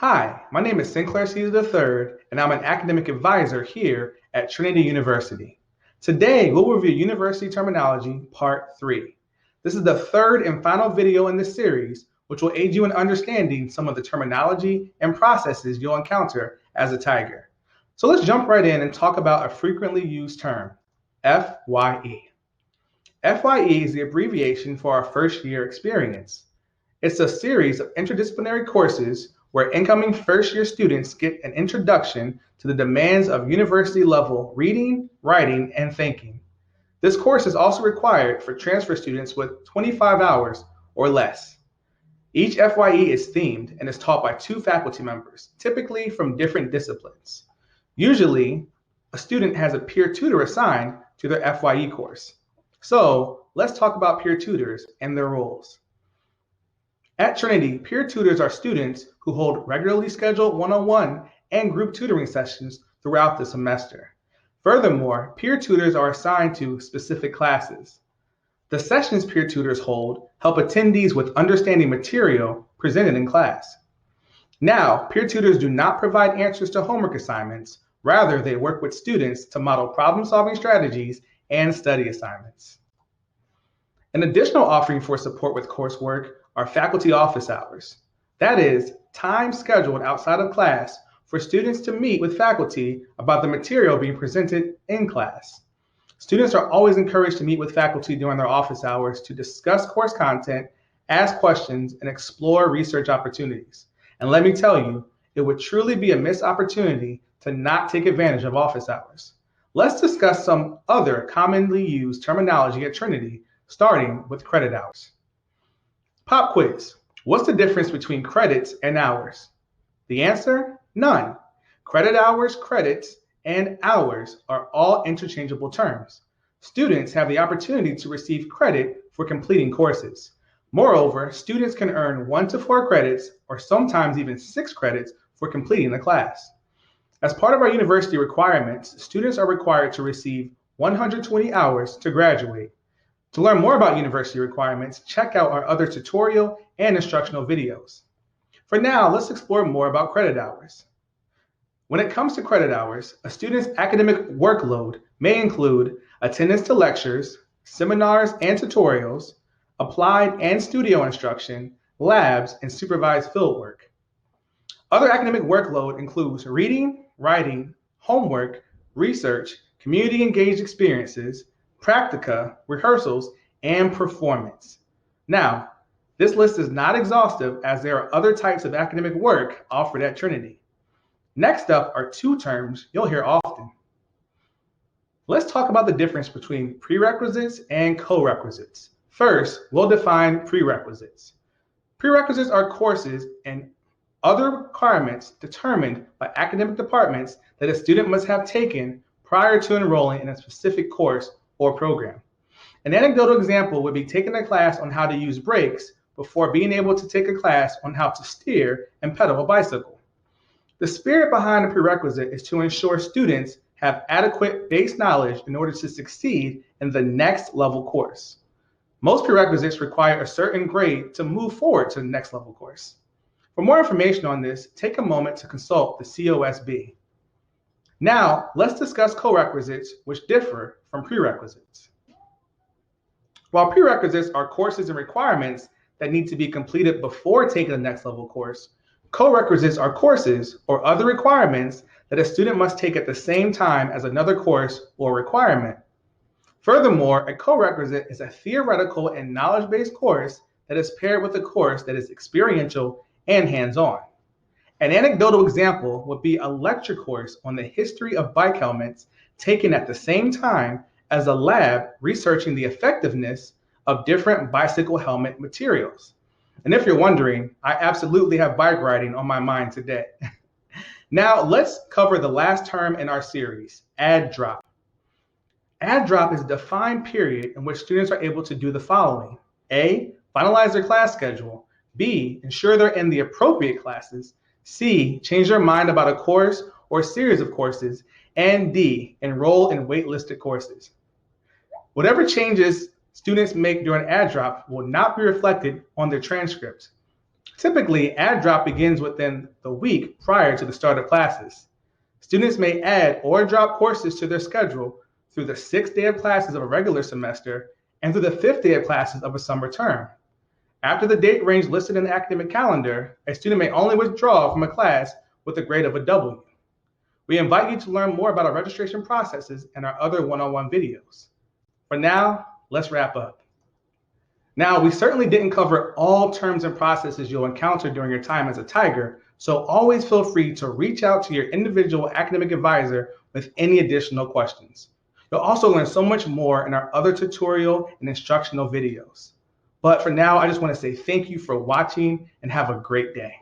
Hi, my name is Sinclair Caesar III, and I'm an academic advisor here at Trinity University. Today, we'll review University Terminology Part 3. This is the third and final video in this series, which will aid you in understanding some of the terminology and processes you'll encounter as a Tiger. So let's jump right in and talk about a frequently used term, FYE. FYE is the abbreviation for our first year experience. It's a series of interdisciplinary courses where incoming first-year students get an introduction to the demands of university-level reading, writing, and thinking. This course is also required for transfer students with 25 hours or less. Each FYE is themed and is taught by two faculty members, typically from different disciplines. Usually, a student has a peer tutor assigned to their FYE course. So let's talk about peer tutors and their roles. At Trinity, peer tutors are students who hold regularly scheduled one-on-one and group tutoring sessions throughout the semester. Furthermore, peer tutors are assigned to specific classes. The sessions peer tutors hold help attendees with understanding material presented in class. Now, peer tutors do not provide answers to homework assignments. Rather, they work with students to model problem-solving strategies and study assignments. An additional offering for support with coursework are faculty office hours. That is, time scheduled outside of class for students to meet with faculty about the material being presented in class. Students are always encouraged to meet with faculty during their office hours to discuss course content, ask questions, and explore research opportunities. And let me tell you, it would truly be a missed opportunity to not take advantage of office hours. Let's discuss some other commonly used terminology at Trinity, starting with credit hours. Pop quiz. What's the difference between credits and hours? The answer? None. Credit hours, credits, and hours are all interchangeable terms. Students have the opportunity to receive credit for completing courses. Moreover, students can earn 1 to 4 credits, or sometimes even 6 credits, for completing the class. As part of our university requirements, students are required to receive 120 hours to graduate. To learn more about university requirements, check out our other tutorial and instructional videos. For now, let's explore more about credit hours. When it comes to credit hours, a student's academic workload may include attendance to lectures, seminars and tutorials, applied and studio instruction, labs, and supervised fieldwork. Other academic workload includes reading, writing, homework, research, community engaged experiences, practica, rehearsals, and performance. Now, this list is not exhaustive as there are other types of academic work offered at Trinity. Next up are two terms you'll hear often. Let's talk about the difference between prerequisites and co-requisites. First, we'll define prerequisites. Prerequisites are courses and other requirements determined by academic departments that a student must have taken prior to enrolling in a specific course or program. An anecdotal example would be taking a class on how to use brakes before being able to take a class on how to steer and pedal a bicycle. The spirit behind a prerequisite is to ensure students have adequate base knowledge in order to succeed in the next level course. Most prerequisites require a certain grade to move forward to the next level course. For more information on this, take a moment to consult the COSB. Now, let's discuss co-requisites, which differ from prerequisites. While prerequisites are courses and requirements that need to be completed before taking the next level course, co-requisites are courses or other requirements that a student must take at the same time as another course or requirement. Furthermore, a co-requisite is a theoretical and knowledge-based course that is paired with a course that is experiential and hands-on. An anecdotal example would be a lecture course on the history of bike helmets taken at the same time as a lab researching the effectiveness of different bicycle helmet materials. And if you're wondering, I absolutely have bike riding on my mind today. Now let's cover the last term in our series, add drop. Add drop is a defined period in which students are able to do the following. A, finalize their class schedule. B, ensure they're in the appropriate classes. C, change their mind about a course or series of courses. And D, enroll in waitlisted courses. Whatever changes students make during add drop will not be reflected on their transcripts. Typically, add drop begins within the week prior to the start of classes. Students may add or drop courses to their schedule through the 6th day of classes of a regular semester and through the 5th day of classes of a summer term. After the date range listed in the academic calendar, a student may only withdraw from a class with a grade of a W. We invite you to learn more about our registration processes and our other one-on-one videos. For now, let's wrap up. Now, we certainly didn't cover all terms and processes you'll encounter during your time as a Tiger, so always feel free to reach out to your individual academic advisor with any additional questions. You'll also learn so much more in our other tutorial and instructional videos. But for now, I just want to say thank you for watching and have a great day.